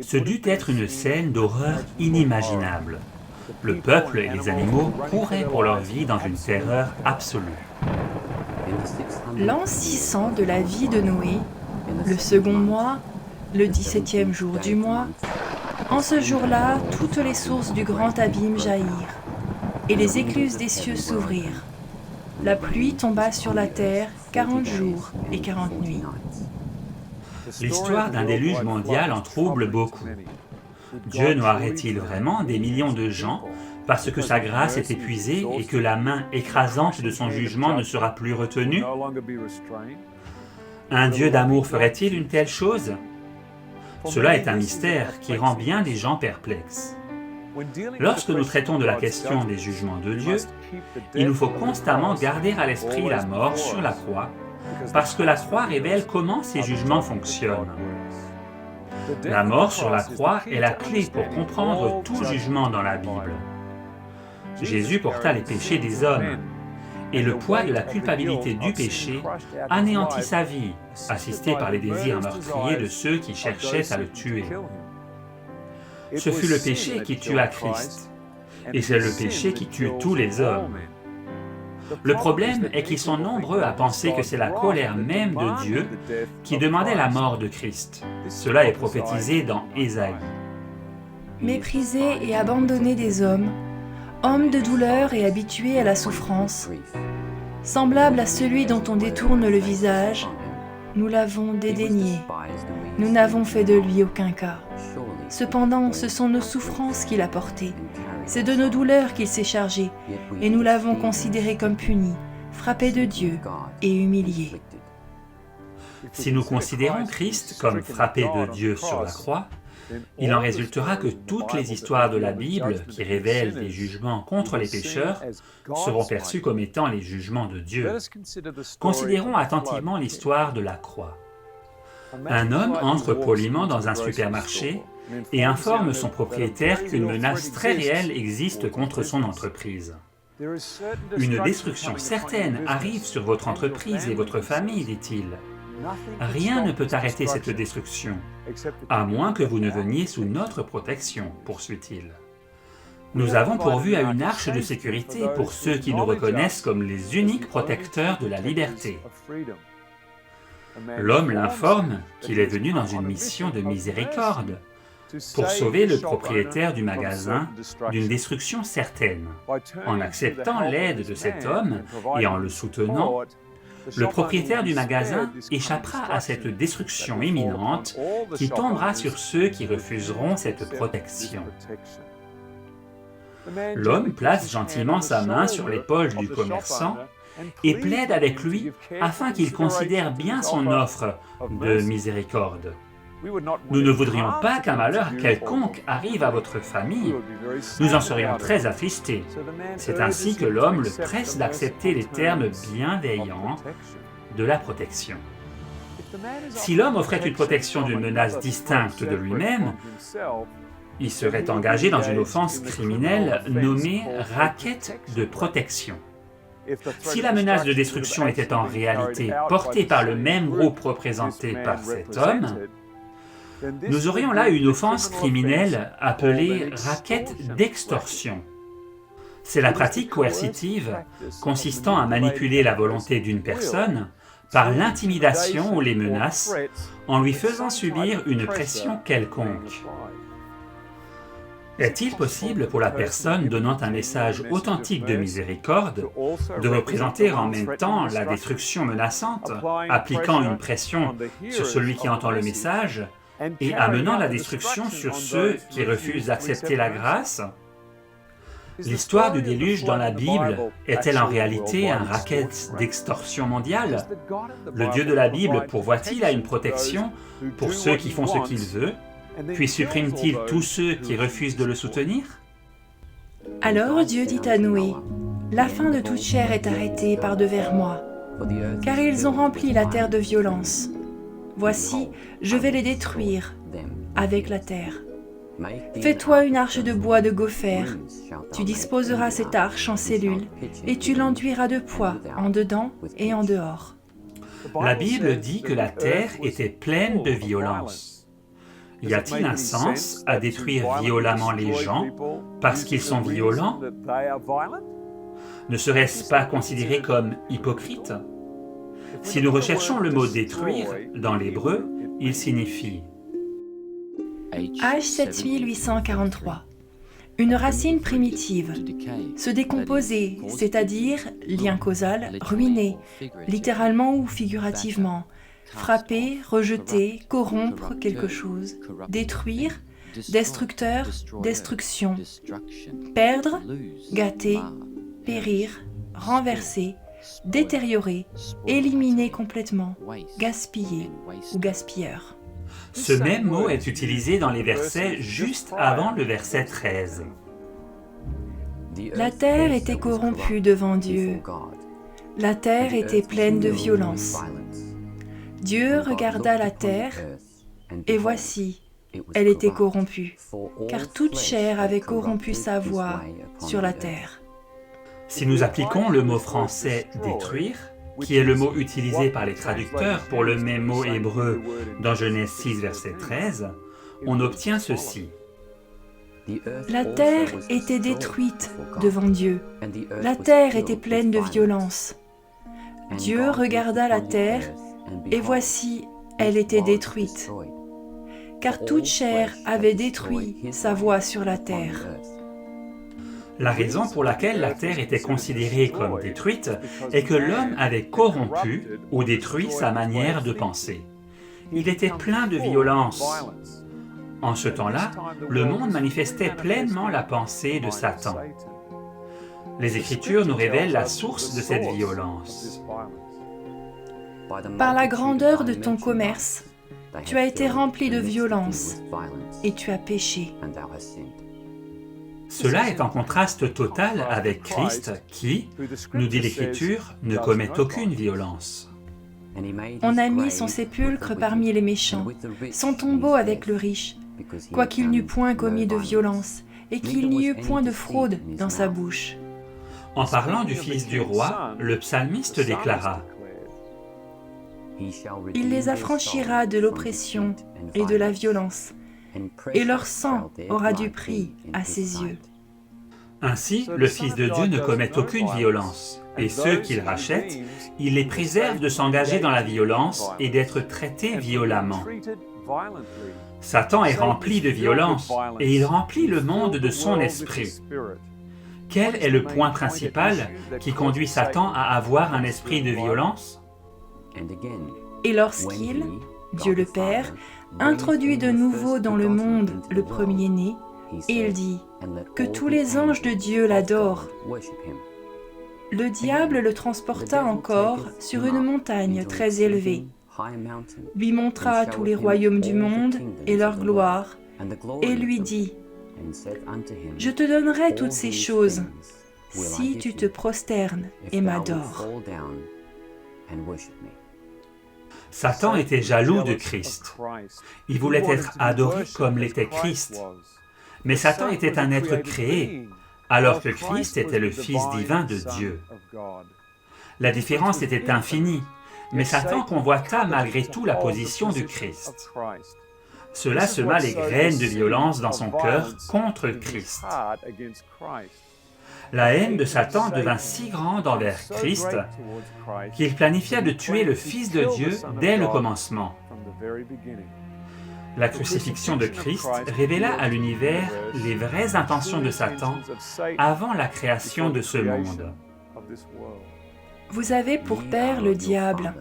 Ce dut être une scène d'horreur inimaginable. Le peuple et les animaux couraient pour leur vie dans une terreur absolue. L'an 600 de la vie de Noé, le second mois, le 17e jour du mois, en ce jour-là, toutes les sources du grand abîme jaillirent, et les écluses des cieux s'ouvrirent. La pluie tomba sur la terre 40 jours et 40 nuits. L'histoire d'un déluge mondial en trouble beaucoup. Dieu noierait-il vraiment des millions de gens parce que sa grâce est épuisée et que la main écrasante de son jugement ne sera plus retenue? Un Dieu d'amour ferait-il une telle chose? Cela est un mystère qui rend bien des gens perplexes. Lorsque nous traitons de la question des jugements de Dieu, il nous faut constamment garder à l'esprit la mort sur la croix, parce que la croix révèle comment ces jugements fonctionnent. La mort sur la croix est la clé pour comprendre tout jugement dans la Bible. Jésus porta les péchés des hommes, et le poids de la culpabilité du péché anéantit sa vie, assisté par les désirs meurtriers de ceux qui cherchaient à le tuer. Ce fut le péché qui tua Christ, et c'est le péché qui tue tous les hommes. Le problème est qu'ils sont nombreux à penser que c'est la colère même de Dieu qui demandait la mort de Christ. Cela est prophétisé dans Ésaïe. Méprisé et abandonné des hommes, homme de douleur et habitué à la souffrance, semblable à celui dont on détourne le visage, nous l'avons dédaigné, nous n'avons fait de lui aucun cas. Cependant, ce sont nos souffrances qu'il a portées, c'est de nos douleurs qu'il s'est chargé, et nous l'avons considéré comme puni, frappé de Dieu et humilié. Si nous considérons Christ comme frappé de Dieu sur la croix, il en résultera que toutes les histoires de la Bible qui révèlent des jugements contre les pécheurs seront perçues comme étant les jugements de Dieu. Considérons attentivement l'histoire de la croix. Un homme entre poliment dans un supermarché et informe son propriétaire qu'une menace très réelle existe contre son entreprise. Une destruction certaine arrive sur votre entreprise et votre famille, dit-il. Rien ne peut arrêter cette destruction, à moins que vous ne veniez sous notre protection, poursuit-il. Nous avons pourvu à une arche de sécurité pour ceux qui nous reconnaissent comme les uniques protecteurs de la liberté. L'homme l'informe qu'il est venu dans une mission de miséricorde, pour sauver le propriétaire du magasin d'une destruction certaine. En acceptant l'aide de cet homme et en le soutenant, le propriétaire du magasin échappera à cette destruction imminente qui tombera sur ceux qui refuseront cette protection. L'homme place gentiment sa main sur l'épaule du commerçant et plaide avec lui afin qu'il considère bien son offre de miséricorde. Nous ne voudrions pas qu'un malheur quelconque arrive à votre famille. Nous en serions très attristés. C'est ainsi que l'homme le presse d'accepter les termes bienveillants de la protection. Si l'homme offrait une protection d'une menace distincte de lui-même, il serait engagé dans une offense criminelle nommée racket de protection. Si la menace de destruction était en réalité portée par le même groupe représenté par cet homme, nous aurions là une offense criminelle appelée racket d'extorsion. C'est la pratique coercitive consistant à manipuler la volonté d'une personne par l'intimidation ou les menaces en lui faisant subir une pression quelconque. Est-il possible pour la personne donnant un message authentique de miséricorde de représenter en même temps la destruction menaçante, appliquant une pression sur celui qui entend le message et amenant la destruction sur ceux qui refusent d'accepter la grâce? L'histoire du déluge dans la Bible est-elle en réalité un racket d'extorsion mondiale? Le Dieu de la Bible pourvoit-il à une protection pour ceux qui font ce qu'il veut, Puis supprime-t-il tous ceux qui refusent de le soutenir? Alors Dieu dit à Noé, « La fin de toute chair est arrêtée par devers moi, car ils ont rempli la terre de violence. Voici, je vais les détruire avec la terre. Fais-toi une arche de bois de gopher. Tu disposeras cette arche en cellules, et tu l'enduiras de poids en dedans et en dehors. » La Bible dit que la terre était pleine de violence. Y a-t-il un sens à détruire violemment les gens parce qu'ils sont violents? Ne serait-ce pas considéré comme hypocrite? Si nous recherchons le mot « détruire » dans l'hébreu, il signifie H7843. Une racine primitive. Se décomposer, c'est-à-dire, lien causal, ruiner, littéralement ou figurativement. Frapper, rejeter, corrompre quelque chose. Détruire, destructeur, destruction. Perdre, gâter, périr, renverser, détériorer, éliminer complètement, gaspiller ou gaspilleur. Ce même mot est utilisé dans les versets juste avant le verset 13. La terre était corrompue devant Dieu. La terre était pleine de violence. Dieu regarda la terre, et voici, elle était corrompue, car toute chair avait corrompu sa voie sur la terre. Si nous appliquons le mot français « détruire », qui est le mot utilisé par les traducteurs pour le même mot hébreu dans Genèse 6, verset 13, on obtient ceci. La terre était détruite devant Dieu. La terre était pleine de violence. Dieu regarda la terre, et voici, elle était détruite, car toute chair avait détruit sa voie sur la terre. La raison pour laquelle la terre était considérée comme détruite est que l'homme avait corrompu ou détruit sa manière de penser. Il était plein de violence. En ce temps-là, le monde manifestait pleinement la pensée de Satan. Les Écritures nous révèlent la source de cette violence. Par la grandeur de ton commerce, tu as été rempli de violence et tu as péché. Cela est en contraste total avec Christ qui, nous dit l'Écriture, ne commet aucune violence. On a mis son sépulcre parmi les méchants, son tombeau avec le riche, quoiqu'il n'eût point commis de violence, et qu'il n'y eut point de fraude dans sa bouche. En parlant du Fils du roi, le psalmiste déclara « Il les affranchira de l'oppression et de la violence, et leur sang aura du prix à ses yeux. » Ainsi, le Fils de Dieu ne commet aucune violence, et ceux qu'il rachète, il les préserve de s'engager dans la violence et d'être traités violemment. Satan est rempli de violence, et il remplit le monde de son esprit. Quel est le point principal qui conduit Satan à avoir un esprit de violence? Et lorsqu'il, Dieu le Père, introduit de nouveau dans le monde le premier-né, il dit que tous les anges de Dieu l'adorent. Le diable le transporta encore sur une montagne très élevée, lui montra tous les royaumes du monde et leur gloire, et lui dit, « Je te donnerai toutes ces choses, si tu te prosternes et m'adores. » Satan était jaloux de Christ. Il voulait être adoré comme l'était Christ. Mais Satan était un être créé, alors que Christ était le Fils divin de Dieu. La différence était infinie, mais Satan convoita malgré tout la position du Christ. Cela sema les graines de violence dans son cœur contre Christ. La haine de Satan devint si grande envers Christ qu'il planifia de tuer le Fils de Dieu dès le commencement. La crucifixion de Christ révéla à l'univers les vraies intentions de Satan avant la création de ce monde. Vous avez pour père le diable,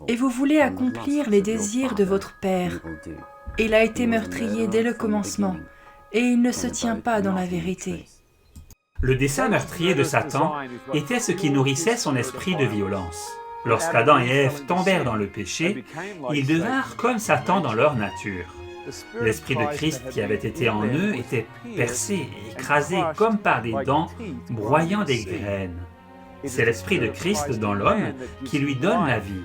et vous voulez accomplir les désirs de votre père. Il a été meurtrier dès le commencement, et il ne se tient pas dans la vérité. Le dessein meurtrier de Satan était ce qui nourrissait son esprit de violence. Lorsqu'Adam et Ève tombèrent dans le péché, ils devinrent comme Satan dans leur nature. L'esprit de Christ qui avait été en eux était percé et écrasé comme par des dents broyant des graines. C'est l'Esprit de Christ dans l'homme qui lui donne la vie.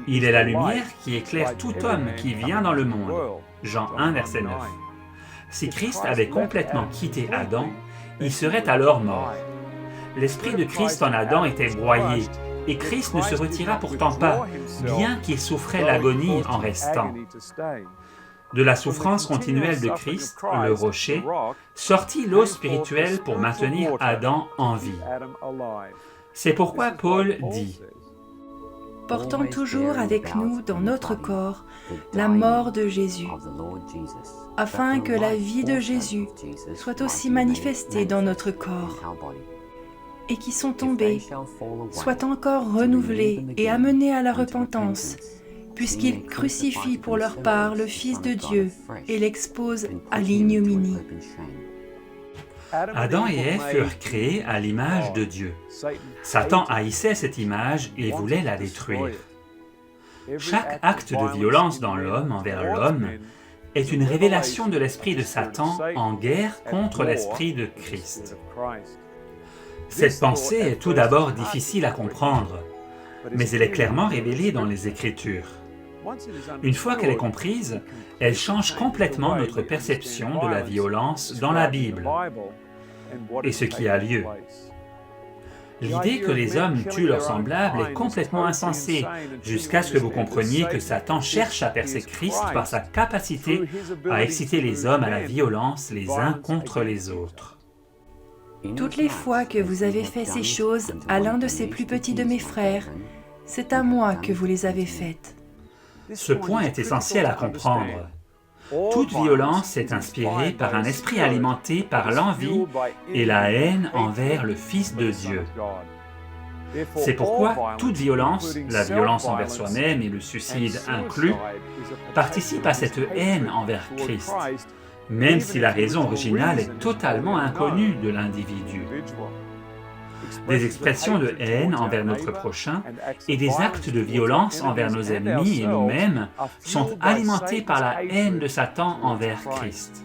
Il est la lumière qui éclaire tout homme qui vient dans le monde. Jean 1, verset 9. Si Christ avait complètement quitté Adam, il serait alors mort. L'Esprit de Christ en Adam était broyé, et Christ ne se retira pourtant pas, bien qu'il souffrait l'agonie en restant. De la souffrance continuelle de Christ, le rocher, sortit l'eau spirituelle pour maintenir Adam en vie. C'est pourquoi Paul dit « Portant toujours avec nous dans notre corps la mort de Jésus, afin que la vie de Jésus soit aussi manifestée dans notre corps, et qui sont tombés soient encore renouvelés et amenés à la repentance, puisqu'ils crucifient pour leur part le Fils de Dieu et l'exposent à l'ignominie. » Adam et Ève furent créés à l'image de Dieu. Satan haïssait cette image et voulait la détruire. Chaque acte de violence dans l'homme envers l'homme est une révélation de l'esprit de Satan en guerre contre l'esprit de Christ. Cette pensée est tout d'abord difficile à comprendre, mais elle est clairement révélée dans les Écritures. Une fois qu'elle est comprise, elle change complètement notre perception de la violence dans la Bible et ce qui a lieu. L'idée que les hommes tuent leurs semblables est complètement insensée, jusqu'à ce que vous compreniez que Satan cherche à percer Christ par sa capacité à exciter les hommes à la violence les uns contre les autres. Toutes les fois que vous avez fait ces choses à l'un de ces plus petits de mes frères, c'est à moi que vous les avez faites. Ce point est essentiel à comprendre. Toute violence est inspirée par un esprit alimenté par l'envie et la haine envers le Fils de Dieu. C'est pourquoi toute violence, la violence envers soi-même et le suicide inclus, participe à cette haine envers Christ, même si la raison originale est totalement inconnue de l'individu. Des expressions de haine envers notre prochain et des actes de violence envers nos ennemis et nous-mêmes sont alimentés par la haine de Satan envers Christ.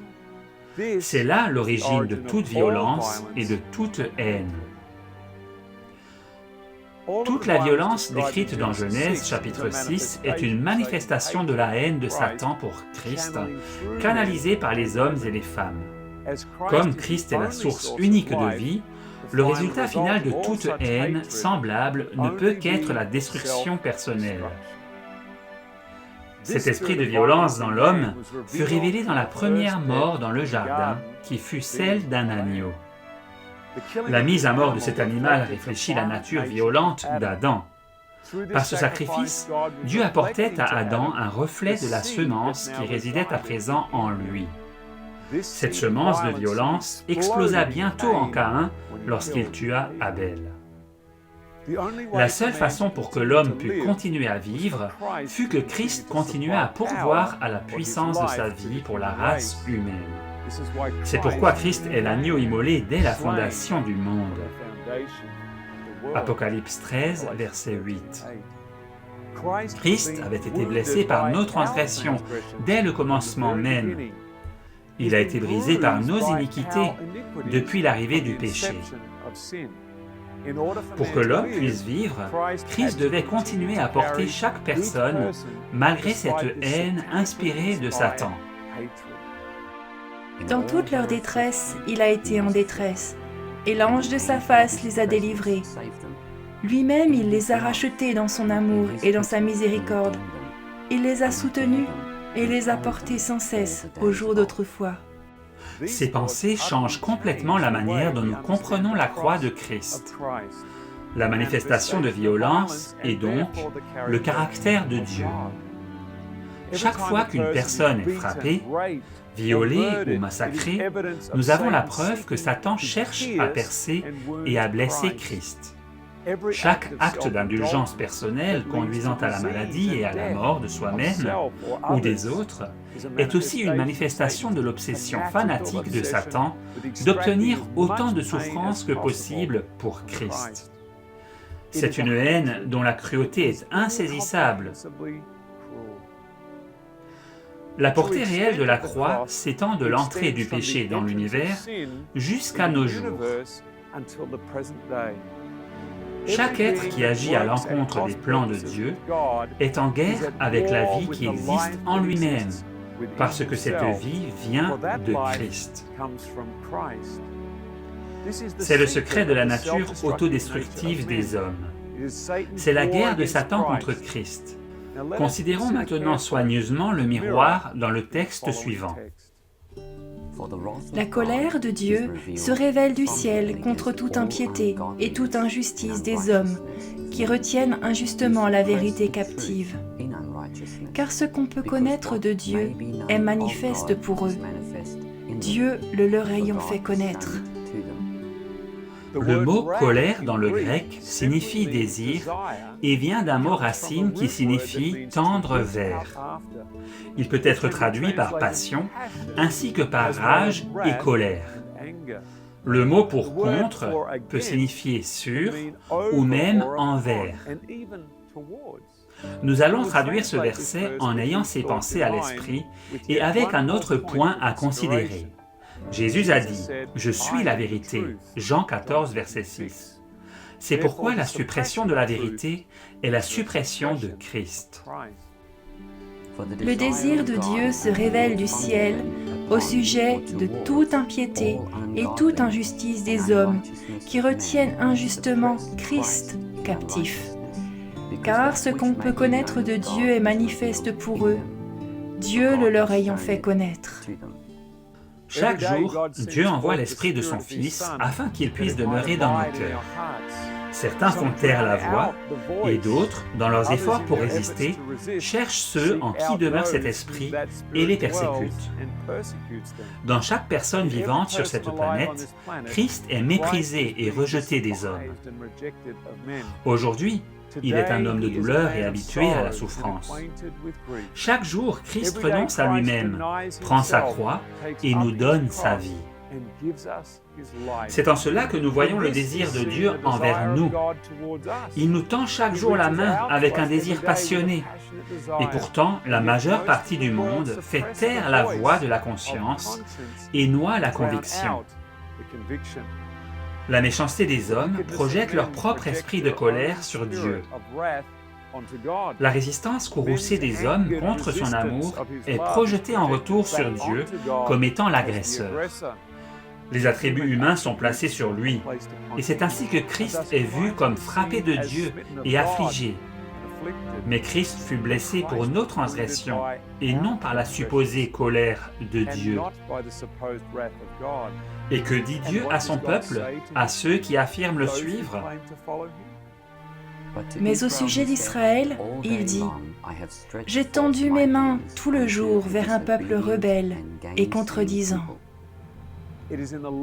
C'est là l'origine de toute violence et de toute haine. Toute la violence décrite dans Genèse chapitre 6 est une manifestation de la haine de Satan pour Christ, canalisée par les hommes et les femmes. Comme Christ est la source unique de vie, le résultat final de toute haine semblable ne peut qu'être la destruction personnelle. Cet esprit de violence dans l'homme fut révélé dans la première mort dans le jardin, qui fut celle d'un agneau. La mise à mort de cet animal réfléchit la nature violente d'Adam. Par ce sacrifice, Dieu apportait à Adam un reflet de la semence qui résidait à présent en lui. Cette semence de violence explosa bientôt en Caïn lorsqu'il tua Abel. La seule façon pour que l'homme pût continuer à vivre fut que Christ continuât à pourvoir à la puissance de sa vie pour la race humaine. C'est pourquoi Christ est l'agneau immolé dès la fondation du monde. Apocalypse 13, verset 8. Christ avait été blessé par nos transgressions dès le commencement même. Il a été brisé par nos iniquités depuis l'arrivée du péché. Pour que l'homme puisse vivre, Christ devait continuer à porter chaque personne malgré cette haine inspirée de Satan. Dans toute leur détresse, il a été en détresse, et l'ange de sa face les a délivrés. Lui-même, il les a rachetés dans son amour et dans sa miséricorde. Il les a soutenus et les a portés sans cesse au jour d'autrefois. Ces pensées changent complètement la manière dont nous comprenons la croix de Christ. La manifestation de violence est donc le caractère de Dieu. Chaque fois qu'une personne est frappée, violée ou massacrée, nous avons la preuve que Satan cherche à percer et à blesser Christ. Chaque acte d'indulgence personnelle conduisant à la maladie et à la mort de soi-même ou des autres est aussi une manifestation de l'obsession fanatique de Satan d'obtenir autant de souffrances que possible pour Christ. C'est une haine dont la cruauté est insaisissable. La portée réelle de la croix s'étend de l'entrée du péché dans l'univers jusqu'à nos jours. Chaque être qui agit à l'encontre des plans de Dieu est en guerre avec la vie qui existe en lui-même, parce que cette vie vient de Christ. C'est le secret de la nature autodestructive des hommes. C'est la guerre de Satan contre Christ. Considérons maintenant soigneusement le miroir dans le texte suivant. La colère de Dieu se révèle du ciel contre toute impiété et toute injustice des hommes qui retiennent injustement la vérité captive. Car ce qu'on peut connaître de Dieu est manifeste pour eux, Dieu le leur ayant fait connaître. Le mot « colère » dans le grec signifie « désir » et vient d'un mot racine qui signifie « tendre vers ». Il peut être traduit par « passion » ainsi que par « rage » et « colère ». Le mot pour « contre » peut signifier « sur » ou même « envers ». Nous allons traduire ce verset en ayant ces pensées à l'esprit et avec un autre point à considérer. Jésus a dit « Je suis la vérité » Jean 14, verset 6. C'est pourquoi la suppression de la vérité est la suppression de Christ. Le désir de Dieu se révèle du ciel au sujet de toute impiété et toute injustice des hommes qui retiennent injustement Christ captif. Car ce qu'on peut connaître de Dieu est manifeste pour eux, Dieu le leur ayant fait connaître. Chaque jour, Dieu envoie l'Esprit de son Fils afin qu'il puisse demeurer dans nos cœurs. Certains font taire la voix, et d'autres, dans leurs efforts pour résister, cherchent ceux en qui demeure cet Esprit et les persécutent. Dans chaque personne vivante sur cette planète, Christ est méprisé et rejeté des hommes. Aujourd'hui, il est un homme de douleur et habitué à la souffrance. Chaque jour, Christ renonce à lui-même, prend sa croix et nous donne sa vie. C'est en cela que nous voyons le désir de Dieu envers nous. Il nous tend chaque jour la main avec un désir passionné. Et pourtant, la majeure partie du monde fait taire la voix de la conscience et noie la conviction. La méchanceté des hommes projette leur propre esprit de colère sur Dieu. La résistance courroucée des hommes contre son amour est projetée en retour sur Dieu comme étant l'agresseur. Les attributs humains sont placés sur lui, et c'est ainsi que Christ est vu comme frappé de Dieu et affligé. Mais Christ fut blessé pour nos transgressions, et non par la supposée colère de Dieu. Et que dit Dieu à son peuple, à ceux qui affirment le suivre? Mais au sujet d'Israël, il dit « J'ai tendu mes mains tout le jour vers un peuple rebelle et contredisant. »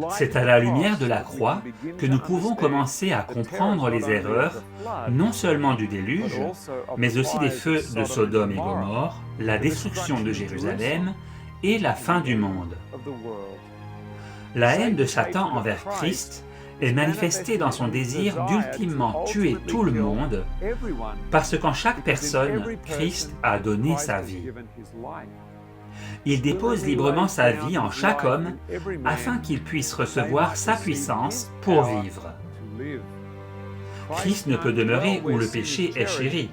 C'est à la lumière de la croix que nous pouvons commencer à comprendre les erreurs, non seulement du déluge, mais aussi des feux de Sodome et Gomorrhe, la destruction de Jérusalem et la fin du monde. La haine de Satan envers Christ est manifestée dans son désir d'ultimement tuer tout le monde, parce qu'en chaque personne, Christ a donné sa vie. Il dépose librement sa vie en chaque homme afin qu'il puisse recevoir sa puissance pour vivre. Christ ne peut demeurer où le péché est chéri,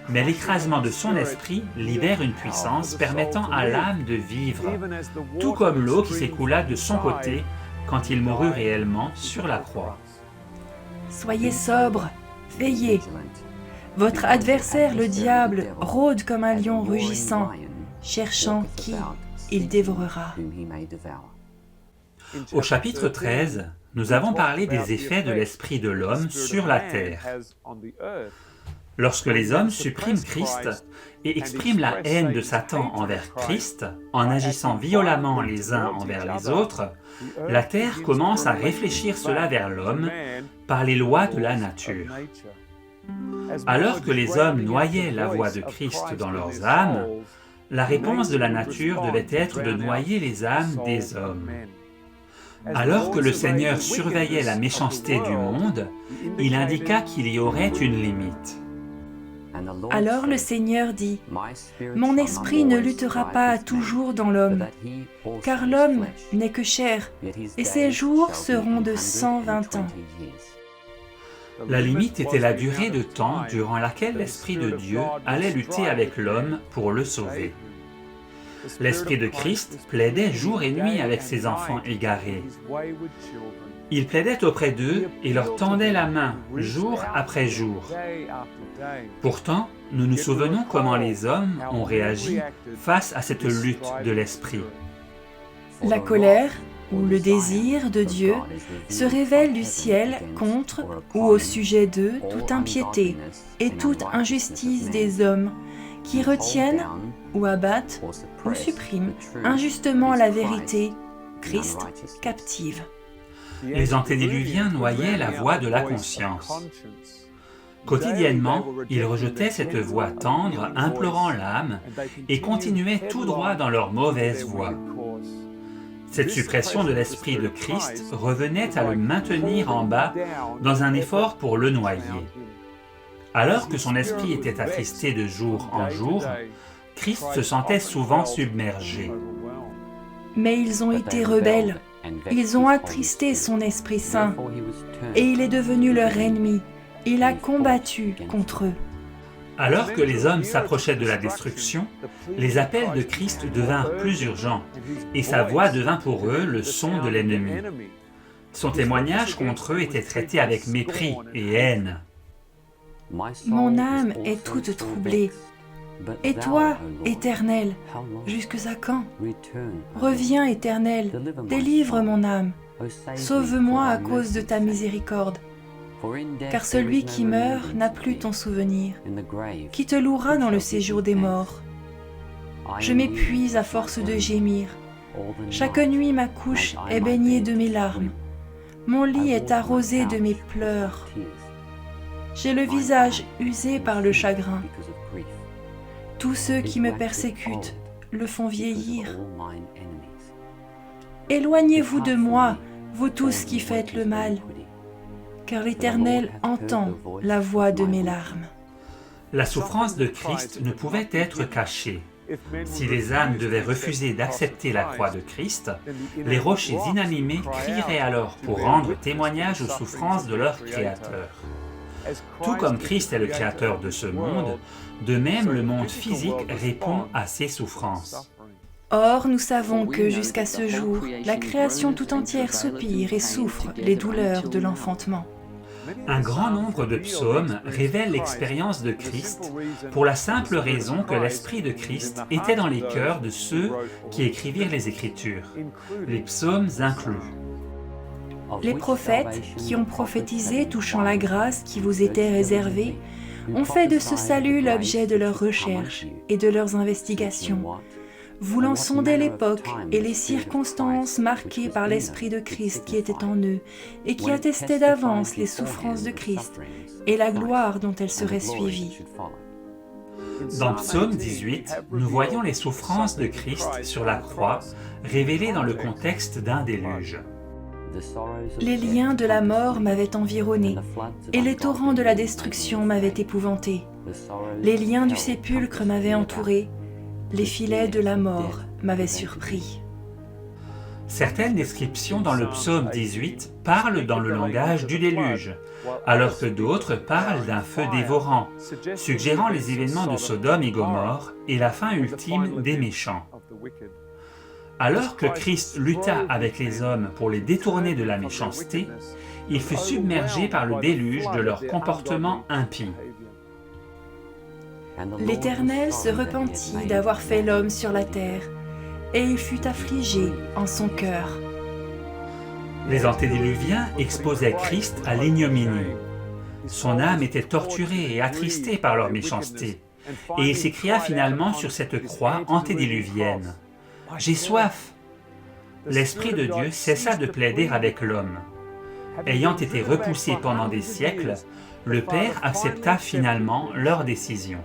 mais l'écrasement de son esprit libère une puissance permettant à l'âme de vivre, tout comme l'eau qui s'écoula de son côté quand il mourut réellement sur la croix. Soyez sobres, veillez. Votre adversaire, le diable, rôde comme un lion rugissant, cherchant qui il dévorera. Au chapitre 13, nous avons parlé des effets de l'esprit de l'homme sur la terre. Lorsque les hommes suppriment Christ et expriment la haine de Satan envers Christ, en agissant violemment les uns envers les autres, la terre commence à réfléchir cela vers l'homme par les lois de la nature. Alors que les hommes noyaient la voix de Christ dans leurs âmes, la réponse de la nature devait être de noyer les âmes des hommes. Alors que le Seigneur surveillait la méchanceté du monde, il indiqua qu'il y aurait une limite. Alors le Seigneur dit, « Mon esprit ne luttera pas toujours dans l'homme, car l'homme n'est que chair, et ses jours seront de 120 ans. » La limite était la durée de temps durant laquelle l'Esprit de Dieu allait lutter avec l'homme pour le sauver. L'Esprit de Christ plaidait jour et nuit avec ses enfants égarés. Il plaidait auprès d'eux et leur tendait la main, jour après jour. Pourtant, nous nous souvenons comment les hommes ont réagi face à cette lutte de l'Esprit. La colère ou le désir de Dieu se révèle du ciel contre ou au sujet de toute impiété et toute injustice des hommes qui retiennent ou abattent ou suppriment injustement la vérité, Christ captive. Les antédiluviens noyaient la voix de la conscience. Quotidiennement, ils rejetaient cette voix tendre, implorant l'âme, et continuaient tout droit dans leur mauvaise voie. Cette suppression de l'Esprit de Christ revenait à le maintenir en bas dans un effort pour le noyer. Alors que son esprit était attristé de jour en jour, Christ se sentait souvent submergé. Mais ils ont été rebelles, ils ont attristé son Esprit Saint, et il est devenu leur ennemi, il a combattu contre eux. Alors que les hommes s'approchaient de la destruction, les appels de Christ devinrent plus urgents, et sa voix devint pour eux le son de l'ennemi. Son témoignage contre eux était traité avec mépris et haine. Mon âme est toute troublée. Et toi, Éternel, jusque à quand? Reviens, Éternel, délivre mon âme. Sauve-moi à cause de ta miséricorde. Car celui qui meurt n'a plus ton souvenir. Qui te louera dans le séjour des morts? Je m'épuise à force de gémir. Chaque nuit ma couche est baignée de mes larmes. Mon lit est arrosé de mes pleurs. J'ai le visage usé par le chagrin. Tous ceux qui me persécutent le font vieillir. Éloignez-vous de moi, vous tous qui faites le mal, car l'Éternel entend la voix de mes larmes. La souffrance de Christ ne pouvait être cachée. Si les âmes devaient refuser d'accepter la croix de Christ, les rochers inanimés crieraient alors pour rendre témoignage aux souffrances de leur Créateur. Tout comme Christ est le Créateur de ce monde, de même le monde physique répond à ses souffrances. Or, nous savons que jusqu'à ce jour, la création tout entière soupire et souffre les douleurs de l'enfantement. Un grand nombre de psaumes révèlent l'expérience de Christ pour la simple raison que l'Esprit de Christ était dans les cœurs de ceux qui écrivirent les Écritures, les psaumes inclus. Les prophètes qui ont prophétisé touchant la grâce qui vous était réservée ont fait de ce salut l'objet de leurs recherches et de leurs investigations, voulant sonder l'époque et les circonstances marquées par l'Esprit de Christ qui était en eux et qui attestait d'avance les souffrances de Christ et la gloire dont elles seraient suivies. Dans Psaume 18, nous voyons les souffrances de Christ sur la croix révélées dans le contexte d'un déluge. Les liens de la mort m'avaient environné, et les torrents de la destruction m'avaient épouvanté. Les liens du sépulcre m'avaient entouré, les filets de la mort m'avaient surpris. Certaines descriptions dans le psaume 18 parlent dans le langage du déluge, alors que d'autres parlent d'un feu dévorant, suggérant les événements de Sodome et Gomorrhe et la fin ultime des méchants. Alors que Christ lutta avec les hommes pour les détourner de la méchanceté, il fut submergé par le déluge de leur comportement impie. L'Éternel se repentit d'avoir fait l'homme sur la terre, et il fut affligé en son cœur. Les antédiluviens exposaient Christ à l'ignominie. Son âme était torturée et attristée par leur méchanceté, et il s'écria finalement sur cette croix antédiluvienne. « J'ai soif !» L'Esprit de Dieu cessa de plaider avec l'homme. Ayant été repoussé pendant des siècles, le Père accepta finalement leur décision.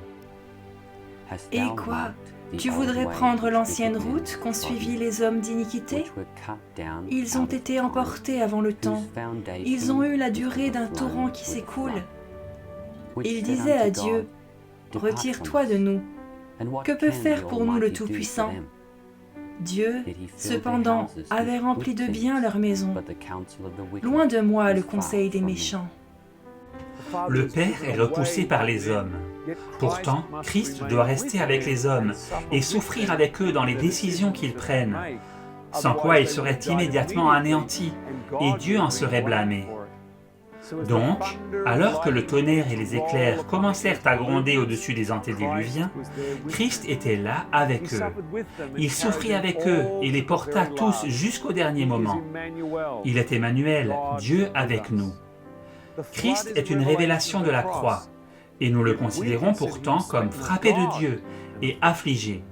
Et quoi? Tu voudrais prendre l'ancienne route qu'ont suivie les hommes d'iniquité? Ils ont été emportés avant le temps. Ils ont eu la durée d'un torrent qui s'écoule. Ils disaient à Dieu, retire-toi de nous. Que peut faire pour nous le Tout-Puissant? Dieu, cependant, avait rempli de bien leur maison. Loin de moi le conseil des méchants. Le Père est repoussé par les hommes. Pourtant, Christ doit rester avec les hommes et souffrir avec eux dans les décisions qu'ils prennent, sans quoi il serait immédiatement anéanti et Dieu en serait blâmé. Donc, alors que le tonnerre et les éclairs commencèrent à gronder au-dessus des antédiluviens, Christ était là avec eux. Il souffrit avec eux et les porta tous jusqu'au dernier moment. Il est Emmanuel, Dieu avec nous. Christ est une révélation de la croix, et nous le considérons pourtant comme frappé de Dieu et affligé.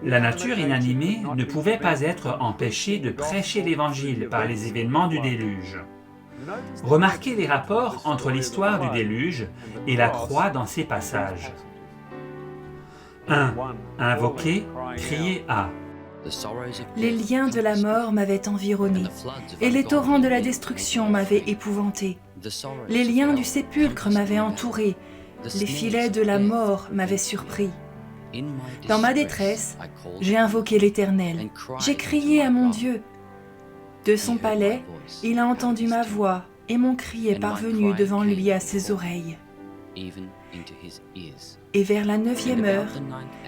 La nature inanimée ne pouvait pas être empêchée de prêcher l'Évangile par les événements du déluge. Remarquez les rapports entre l'histoire du déluge et la croix dans ces passages. 1. Invoquer, crier à. Les liens de la mort m'avaient environné, et les torrents de la destruction m'avaient épouvanté. Les liens du sépulcre m'avaient entouré, les filets de la mort m'avaient surpris. Dans ma détresse, j'ai invoqué l'Éternel, j'ai crié à mon Dieu. De son palais, il a entendu ma voix, et mon cri est parvenu devant lui à ses oreilles. Et vers la 9e heure,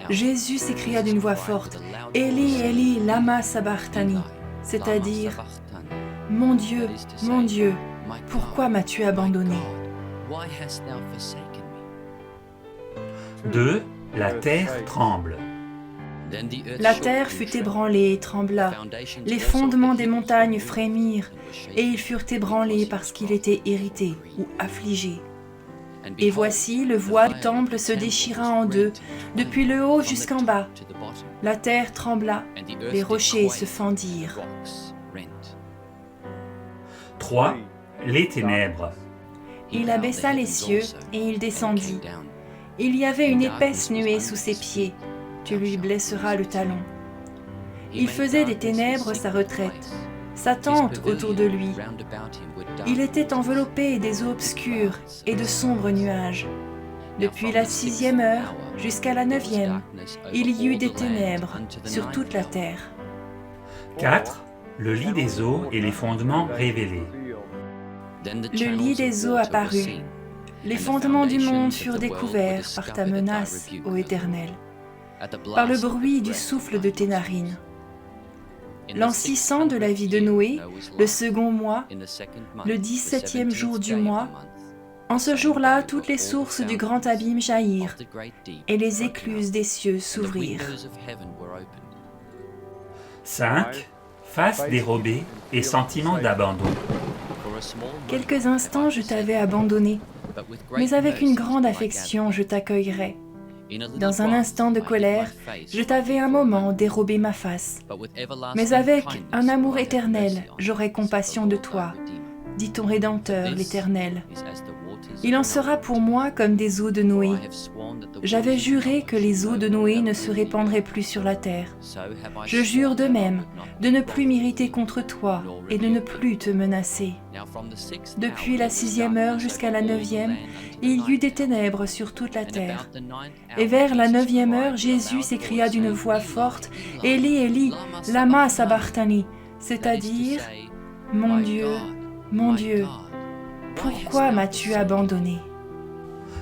Jésus s'écria d'une voix forte, « Eli, Eli, lama sabachthani », c'est-à-dire, « Mon Dieu, pourquoi m'as-tu abandonné ?» 2. La terre tremble. La terre fut ébranlée et trembla, les fondements des montagnes frémirent, et ils furent ébranlés parce qu'il était irrité ou affligé. Et voici, le voile du temple se déchira en deux, depuis le haut jusqu'en bas. La terre trembla, les rochers se fendirent. 3. Les ténèbres. Il abaissa les cieux et il descendit. Il y avait une épaisse nuée sous ses pieds. Tu lui blesseras le talon. Il faisait des ténèbres sa retraite, sa tente autour de lui. Il était enveloppé des eaux obscures et de sombres nuages. Depuis la 6e heure jusqu'à la 9e, il y eut des ténèbres sur toute la terre. 4. Le lit des eaux et les fondements révélés. Le lit des eaux apparut. Les fondements du monde furent découverts par ta menace, ô Éternel, par le bruit du souffle de tes narines. L'an 600 de la vie de Noé, le 2e mois, le 17e jour du mois, en ce jour-là, toutes les sources du grand abîme jaillirent, et les écluses des cieux s'ouvrirent. 5. Face dérobée et sentiment d'abandon. Quelques instants je t'avais abandonné, mais avec une grande affection je t'accueillerai. Dans un instant de colère, je t'avais un moment dérobé ma face. Mais avec un amour éternel, j'aurai compassion de toi, dit ton Rédempteur, l'Éternel. Il en sera pour moi comme des eaux de Noé. J'avais juré que les eaux de Noé ne se répandraient plus sur la terre. Je jure de même de ne plus m'irriter contre toi et de ne plus te menacer. Depuis la 6e heure jusqu'à la 9e, il y eut des ténèbres sur toute la terre. Et vers la 9e heure, Jésus s'écria d'une voix forte, « Eli, Eli, lama sabachthani », c'est-à-dire, « Mon Dieu, pourquoi m'as-tu abandonné ?»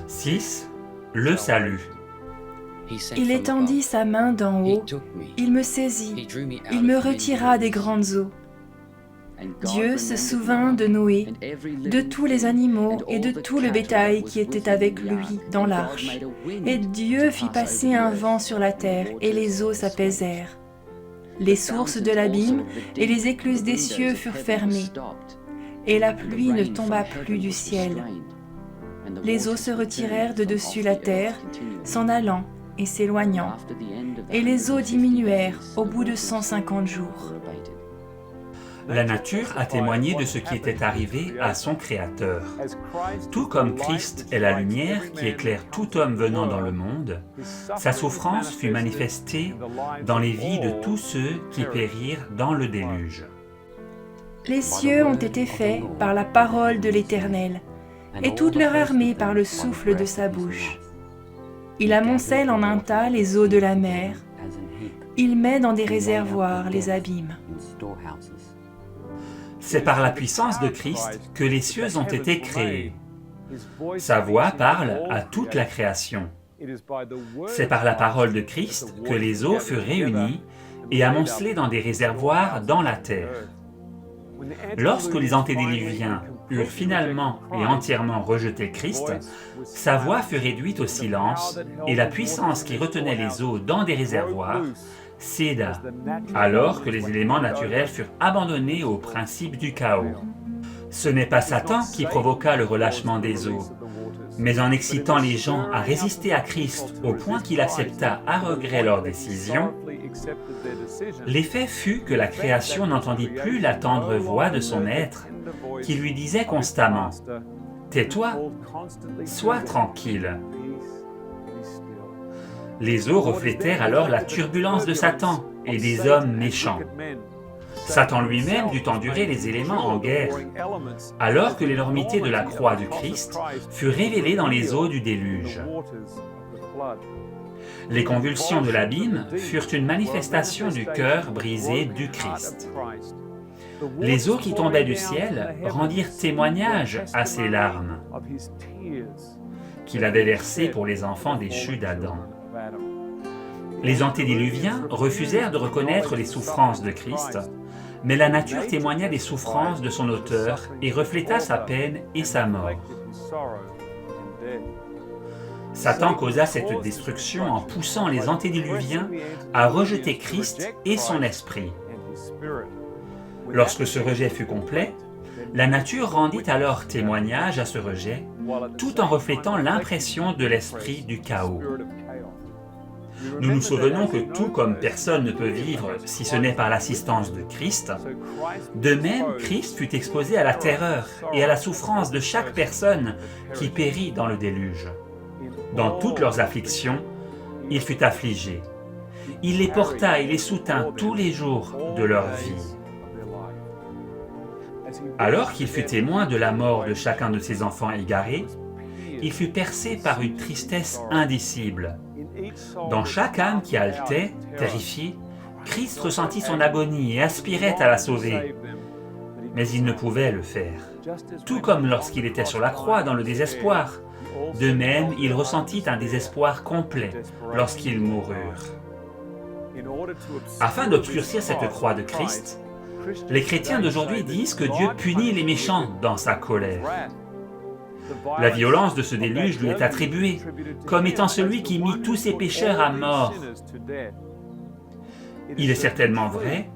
6. Le salut. Il étendit sa main d'en haut, il me saisit, il me retira des grandes eaux. Dieu se souvint de Noé, de tous les animaux et de tout le bétail qui était avec lui dans l'arche. Et Dieu fit passer un vent sur la terre, et les eaux s'apaisèrent. Les sources de l'abîme et les écluses des cieux furent fermées, et la pluie ne tomba plus du ciel. Les eaux se retirèrent de dessus la terre, s'en allant et s'éloignant, et les eaux diminuèrent au bout de 150 jours. La nature a témoigné de ce qui était arrivé à son Créateur. Tout comme Christ est la lumière qui éclaire tout homme venant dans le monde, sa souffrance fut manifestée dans les vies de tous ceux qui périrent dans le déluge. Les cieux ont été faits par la parole de l'Éternel, et toute leur armée par le souffle de sa bouche. Il amoncelle en un tas les eaux de la mer. Il met dans des réservoirs les abîmes. C'est par la puissance de Christ que les cieux ont été créés. Sa voix parle à toute la création. C'est par la parole de Christ que les eaux furent réunies et amoncelées dans des réservoirs dans la terre. Lorsque les antédiluviens eurent finalement et entièrement rejeté Christ, sa voix fut réduite au silence et la puissance qui retenait les eaux dans des réservoirs céda, alors que les éléments naturels furent abandonnés au principe du chaos. Ce n'est pas Satan qui provoqua le relâchement des eaux, mais en excitant les gens à résister à Christ au point qu'il accepta à regret leur décision, l'effet fut que la création n'entendit plus la tendre voix de son maître qui lui disait constamment « Tais-toi, sois tranquille ». Les eaux reflétèrent alors la turbulence de Satan et des hommes méchants. Satan lui-même dut endurer les éléments en guerre, alors que l'énormité de la croix du Christ fut révélée dans les eaux du déluge. Les convulsions de l'abîme furent une manifestation du cœur brisé du Christ. Les eaux qui tombaient du ciel rendirent témoignage à ses larmes qu'il avait versées pour les enfants déchus d'Adam. Les antédiluviens refusèrent de reconnaître les souffrances de Christ, mais la nature témoigna des souffrances de son auteur et refléta sa peine et sa mort. Satan causa cette destruction en poussant les antédiluviens à rejeter Christ et son esprit. Lorsque ce rejet fut complet, la nature rendit alors témoignage à ce rejet, tout en reflétant l'impression de l'esprit du chaos. Nous nous souvenons que tout comme personne ne peut vivre si ce n'est par l'assistance de Christ, de même Christ fut exposé à la terreur et à la souffrance de chaque personne qui périt dans le déluge. Dans toutes leurs afflictions, il fut affligé. Il les porta et les soutint tous les jours de leur vie. Alors qu'il fut témoin de la mort de chacun de ses enfants égarés, il fut percé par une tristesse indicible. Dans chaque âme qui haletait, terrifiée, Christ ressentit son agonie et aspirait à la sauver. Mais il ne pouvait le faire. Tout comme lorsqu'il était sur la croix dans le désespoir. De même, il ressentit un désespoir complet lorsqu'ils moururent. Afin d'obscurcir cette croix de Christ, les chrétiens d'aujourd'hui disent que Dieu punit les méchants dans sa colère. La violence de ce déluge lui est attribuée, comme étant celui qui mit tous ses pécheurs à mort. Il est certainement vrai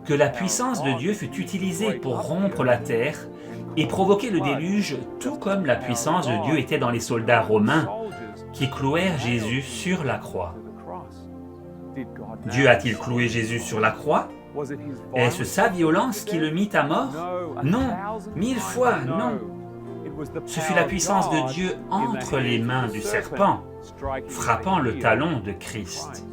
que la puissance de Dieu fut utilisée pour rompre la terre et provoquer le déluge, tout comme la puissance de Dieu était dans les soldats romains qui clouèrent Jésus sur la croix. Dieu a-t-il cloué Jésus sur la croix? Est-ce sa violence qui le mit à mort? Non, 1000 fois non. Ce fut la puissance de Dieu entre les mains du serpent, frappant le talon de Christ.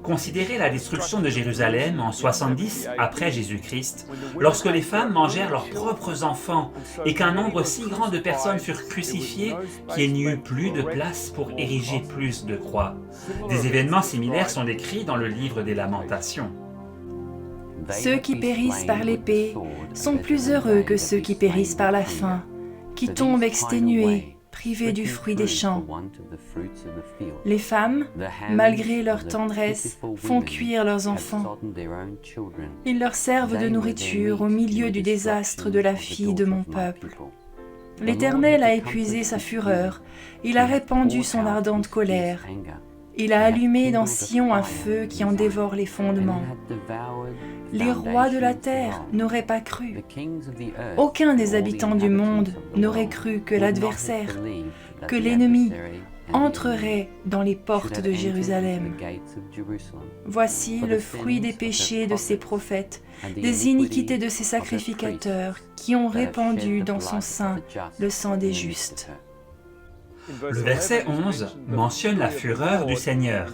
Considérez la destruction de Jérusalem en 70 après Jésus-Christ, lorsque les femmes mangèrent leurs propres enfants et qu'un nombre si grand de personnes furent crucifiées qu'il n'y eut plus de place pour ériger plus de croix. Des événements similaires sont décrits dans le livre des Lamentations. Ceux qui périssent par l'épée sont plus heureux que ceux qui périssent par la faim, qui tombent exténués, privés du fruit des champs. Les femmes, malgré leur tendresse, font cuire leurs enfants. Ils leur servent de nourriture au milieu du désastre de la fille de mon peuple. L'Éternel a épuisé sa fureur, il a répandu son ardente colère. Il a allumé dans Sion un feu qui en dévore les fondements. Les rois de la terre n'auraient pas cru. Aucun des habitants du monde n'aurait cru que l'adversaire, que l'ennemi, entrerait dans les portes de Jérusalem. Voici le fruit des péchés de ses prophètes, des iniquités de ses sacrificateurs, qui ont répandu dans son sein le sang des justes. Le verset 11 mentionne la fureur du Seigneur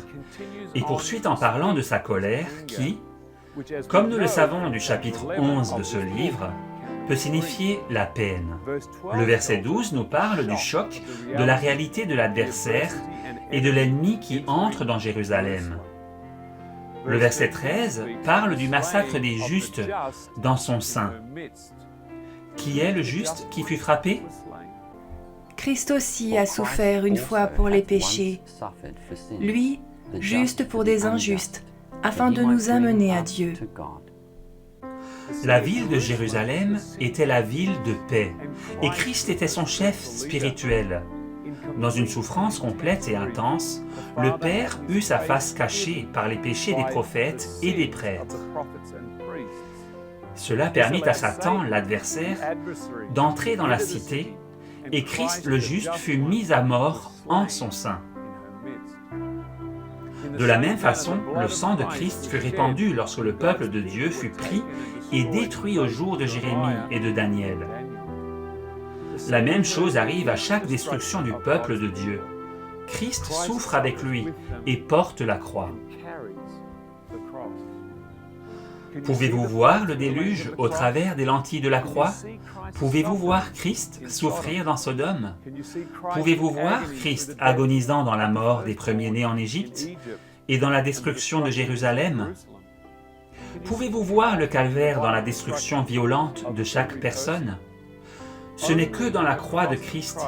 et poursuit en parlant de sa colère qui, comme nous le savons du chapitre 11 de ce livre, peut signifier la peine. Le verset 12 nous parle du choc, de la réalité de l'adversaire et de l'ennemi qui entre dans Jérusalem. Le verset 13 parle du massacre des justes dans son sein. Qui est le juste qui fut frappé? Christ aussi a souffert une fois pour les péchés, lui, juste pour des injustes, afin de nous amener à Dieu. La ville de Jérusalem était la ville de paix, et Christ était son chef spirituel. Dans une souffrance complète et intense, le Père eut sa face cachée par les péchés des prophètes et des prêtres. Cela permit à Satan, l'adversaire, d'entrer dans la cité, et Christ le juste fut mis à mort en son sein. De la même façon, le sang de Christ fut répandu lorsque le peuple de Dieu fut pris et détruit au jour de Jérémie et de Daniel. La même chose arrive à chaque destruction du peuple de Dieu. Christ souffre avec lui et porte la croix. Pouvez-vous voir le déluge au travers des lentilles de la croix? Pouvez-vous voir Christ souffrir dans Sodome? Pouvez-vous voir Christ agonisant dans la mort des premiers-nés en Égypte et dans la destruction de Jérusalem? Pouvez-vous voir le calvaire dans la destruction violente de chaque personne? Ce n'est que dans la croix de Christ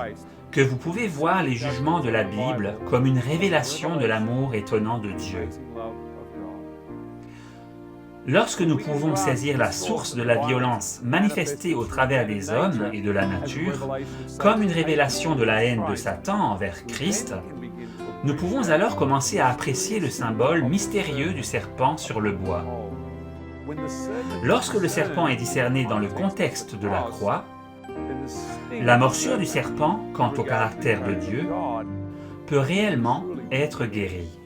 que vous pouvez voir les jugements de la Bible comme une révélation de l'amour étonnant de Dieu. Lorsque nous pouvons saisir la source de la violence manifestée au travers des hommes et de la nature, comme une révélation de la haine de Satan envers Christ, nous pouvons alors commencer à apprécier le symbole mystérieux du serpent sur le bois. Lorsque le serpent est discerné dans le contexte de la croix, la morsure du serpent, quant au caractère de Dieu, peut réellement être guérie.